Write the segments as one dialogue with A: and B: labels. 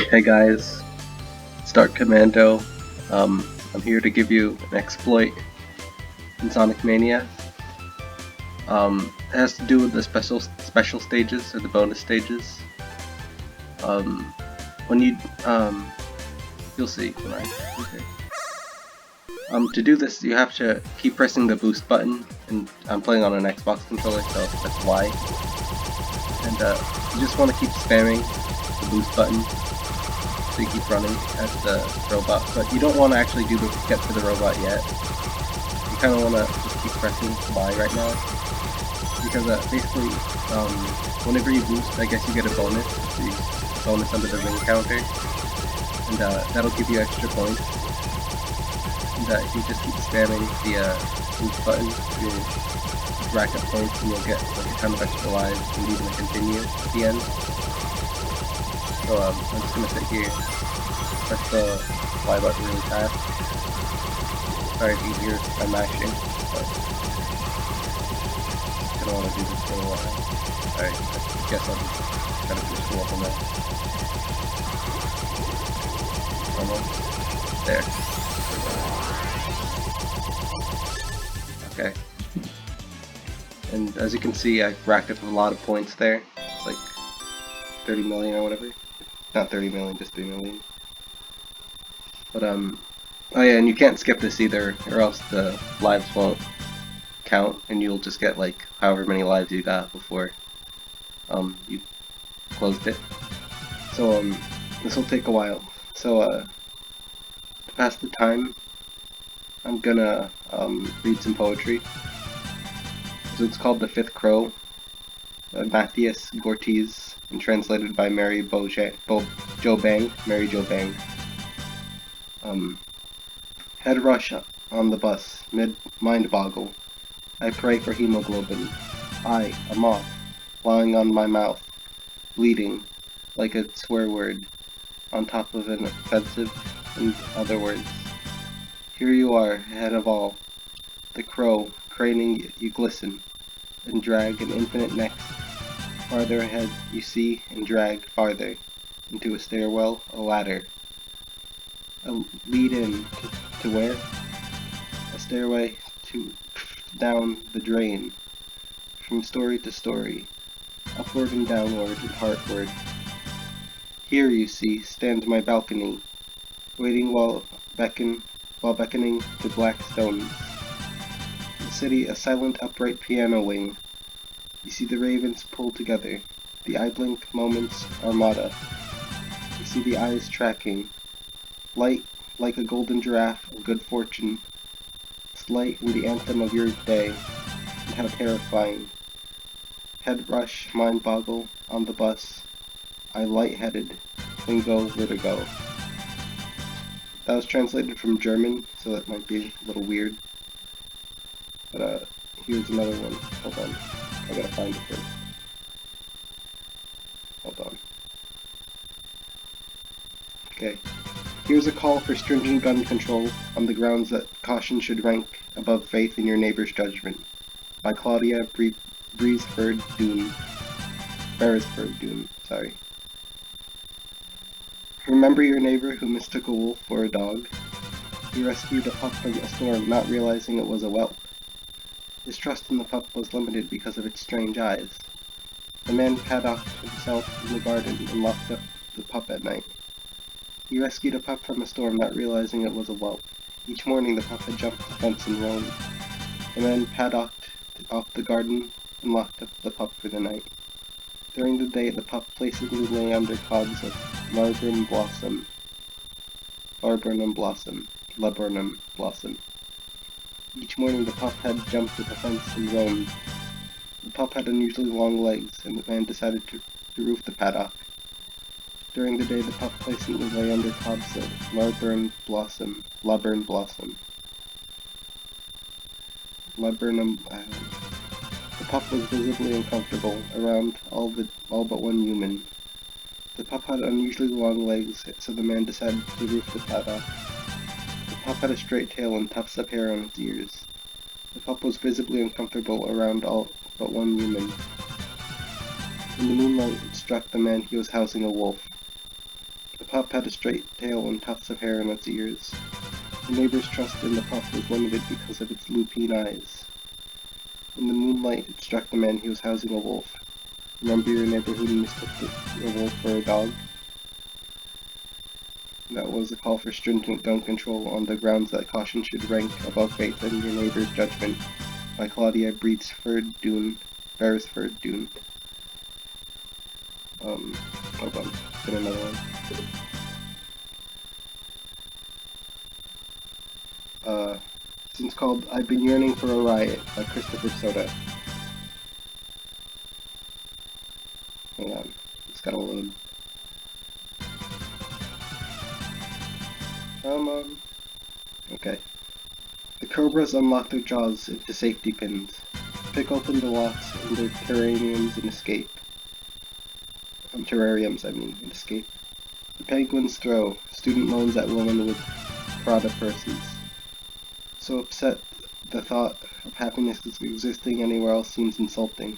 A: Hey guys, Start Commando. I'm here to give you an exploit in Sonic Mania. It has to do with the special stages or the bonus stages. When you you'll see when I okay. To do this, you have to keep pressing the boost button, and I'm playing on an Xbox controller, so that's why. And you just want to keep spamming the boost button. So you keep running at the robot, but you don't want to actually get to the robot yet. You kind of want to just keep pressing Y right now, because basically, whenever you boost, I guess you get a bonus. So you bonus under the ring counter, and that'll give you extra points. And if you just keep spamming the boost button, you'll rack up points and you'll get like a ton of extra lives and even a continue at the end. So I'm just gonna sit here, press the Y button really fast. Sorry if you hear my mashing, but I don't want to do this for a while. Alright, I guess I'll just try to finish the level now. Almost. There. Okay. And as you can see, I racked up a lot of points there. It's like 30 million or whatever. Not 30 million, just 3 million. But oh yeah, and you can't skip this either, or else the lives won't count, and you'll just get like however many lives you got before you closed it. So this will take a while. So to pass the time, I'm gonna read some poetry. So it's called The Fifth Crow, Matthias Gortys, and translated by Mary Jo Bang. Head rush on the bus, mind boggle. I pray for hemoglobin. I, a moth, lying on my mouth, bleeding, like a swear word, on top of an offensive, in other words. Here you are, head of all. The crow, craning you glisten, and drag an infinite next. Farther ahead, you see, and drag farther, into a stairwell, a ladder. A lead in to where? A stairway down the drain, from story to story, upward and downward and heartward. Here, you see, stands my balcony, waiting while beckoning to black stones. The city, a silent upright piano wing. You see the ravens pull together, the eye blink moments armada. You see the eyes tracking, light like a golden giraffe of good fortune. Slight in the anthem of your day, and how terrifying. Head rush, mind boggle, on the bus. I lightheaded, lingo, vertigo. That was translated from German, so that might be a little weird. But here's another one. Hold on. I gotta find it first. Hold on. Okay. Here's a call for stringent gun control on the grounds that caution should rank above faith in your neighbor's judgment. By Claudia Beresford Dune. Sorry. Remember your neighbor who mistook a wolf for a dog? He rescued a pup from a storm, not realizing it was a whelp. His trust in the pup was limited because of its strange eyes. The man paddocked himself in the garden and locked up the pup at night. He rescued a pup from a storm, not realizing it was a whelp. Each morning the pup had jumped the fence and roamed. The man paddocked off the garden and locked up the pup for the night. During the day the pup placidly lay under cobs of laburnum blossom. Each morning the pup had jumped the fence and roamed. The pup had unusually long legs, and the man decided to roof the paddock. During the day the pup placidly lay under cobs of laburnum blossom. The pup was visibly uncomfortable around all but one human. The pup had unusually long legs, so the man decided to roof the paddock. The pup had a straight tail and tufts of hair on its ears. The pup was visibly uncomfortable around all but one human. In the moonlight, it struck the man he was housing a wolf. pup had a straight tail and tufts of hair in its ears. The neighbor's trust in the pup was limited because of its lupine eyes. In the moonlight, it struck the man he was housing a wolf. Remember your neighbor who mistook a wolf for a dog? That was a call for stringent gun control on the grounds that caution should rank above faith in your neighbor's judgment, by Claudia Beresford Dune. Hold on, get another one. This one's called I've Been Yearning for a Riot by Christopher Soda. Hang on, it's gotta load. Come on. Okay. The cobras unlock their jaws into safety pins, pick open the locks in their terrariums and escape. Terrariums, and escape. The penguins throw student loans at women with Prada purses. So upset, the thought of happiness existing anywhere else seems insulting.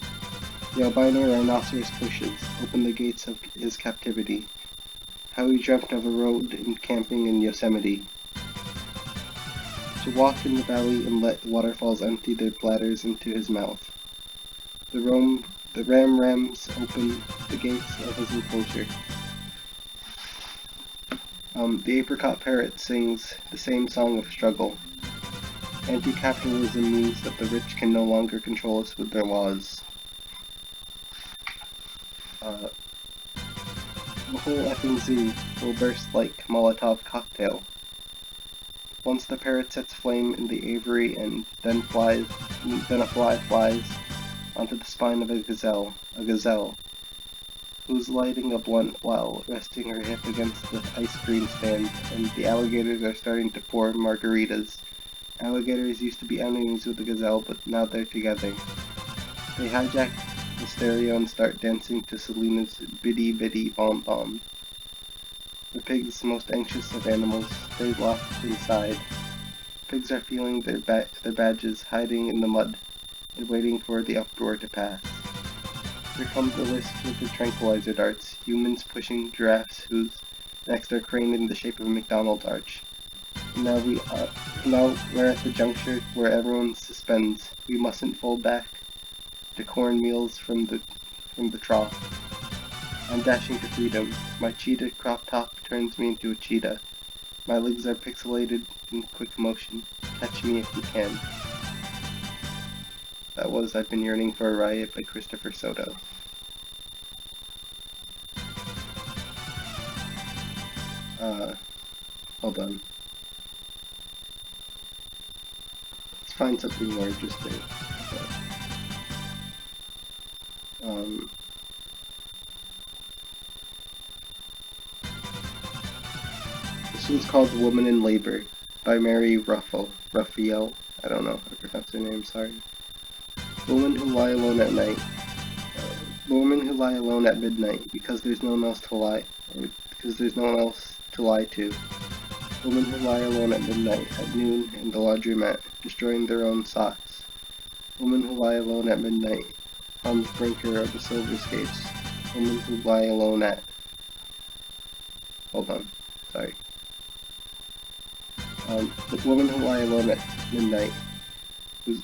A: The albino rhinoceros pushes open the gates of his captivity. How he dreamt of a road and camping in Yosemite. To walk in the valley and let the waterfalls empty their bladders into his mouth. The ram-rams open the gates of his enclosure. The apricot parrot sings the same song of struggle. Anti-capitalism means that the rich can no longer control us with their laws. The whole effing zoo will burst like Molotov cocktail. Once the parrot sets flame in the aviary and then a fly flies onto the spine of a gazelle, who's lighting a blunt while resting her hip against the ice cream stand, and the alligators are starting to pour margaritas. Alligators used to be enemies with the gazelle, but now they're together. They hijack the stereo and start dancing to Selena's Biddy Biddy Bomb Bomb. The pigs, most anxious of animals, stay locked inside. Pigs are feeling their badges, hiding in the mud, and waiting for the uproar to pass. Here come the list with the tranquilizer darts, humans pushing giraffes whose necks are craned in the shape of a McDonald's arch. And now we're at the juncture where everyone suspends. We mustn't fall back to cornmeals from the trough. I'm dashing to freedom. My cheetah crop top turns me into a cheetah. My legs are pixelated in quick motion. Catch me if you can. That was I've Been Yearning for a Riot by Christopher Soto. Hold on. Let's find something more interesting. This one's called Woman in Labor by Mary Raphael. I don't know how to pronounce her name, sorry. Women who lie alone at night. Women who lie alone at midnight because there's no one else to lie, because there's no one else to lie to. Women who lie alone at midnight, at noon, in the laundromat, destroying their own socks. Women who lie alone at midnight, on the brinker of the silver skates. Women who lie alone at... Hold on, sorry. The woman who lie alone at midnight, who's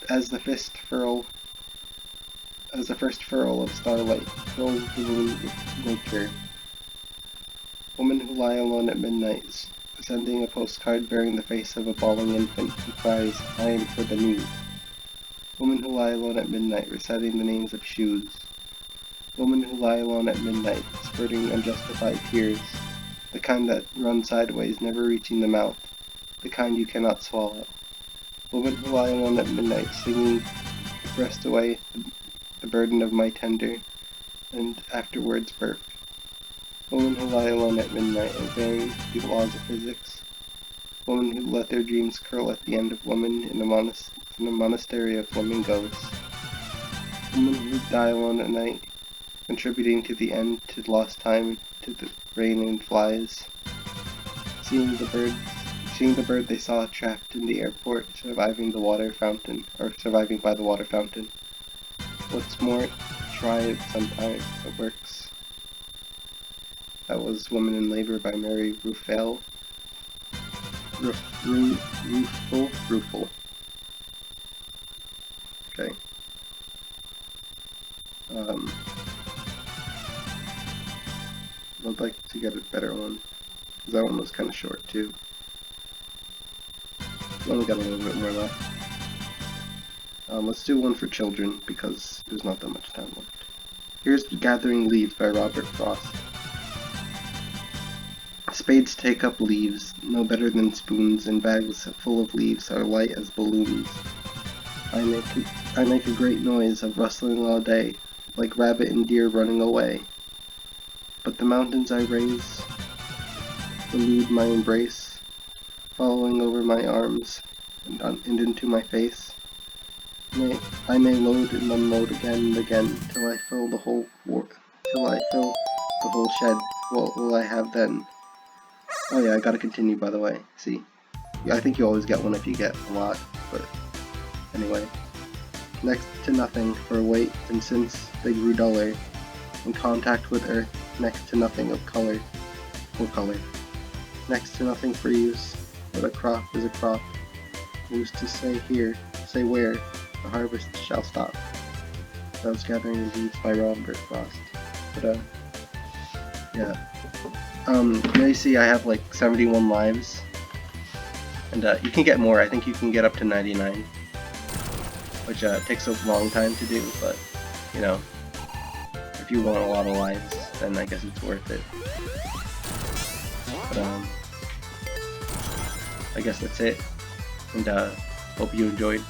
A: as the first furl of starlight curls the moon with nature. Women who lie alone at midnight, sending a postcard bearing the face of a bawling infant who cries, "I am for the new." Women who lie alone at midnight, reciting the names of shoes. Women who lie alone at midnight, spurting unjustified tears, the kind that run sideways, never reaching the mouth, the kind you cannot swallow. Women who lie alone at midnight, singing, "Rest away the burden of my tender," and afterwards burp. Women who lie alone at midnight, obeying the laws of physics. Women who let their dreams curl at the end of women in a monastery of flamingos. Women who die alone at night, contributing to the end, to lost time, to the rain and flies. Seeing the bird they saw trapped in the airport, surviving by the water fountain. What's more, try it sometime, it works. That was Woman in Labor by Mary Ruffel. Ruffel. Okay. I'd like to get a better one, because that one was kind of short too. Only got a little bit more left. Let's do one for children, because there's not that much time left. Here's Gathering Leaves by Robert Frost. Spades take up leaves, no better than spoons, and bags full of leaves are light as balloons. I make a great noise of rustling all day, like rabbit and deer running away. But the mountains I raise elude my embrace, following over my arms and into my face. I may load and unload again and again till I fill the whole shed. What will I have then? Oh yeah, I gotta continue, by the way. See, yeah, I think you always get one if you get a lot, but anyway. Next to nothing for weight, and since they grew duller, in contact with earth, next to nothing of color, or color. Next to nothing for use, but a crop is a crop. Who's to say here, say where, the harvest shall stop. That was Gathering Leaves by Robert Frost. But yeah. Now you see I have like 71 lives, and you can get more. I think you can get up to 99, which takes a long time to do, but you know, if you want a lot of lives, then I guess it's worth it. But I guess that's it, and hope you enjoyed.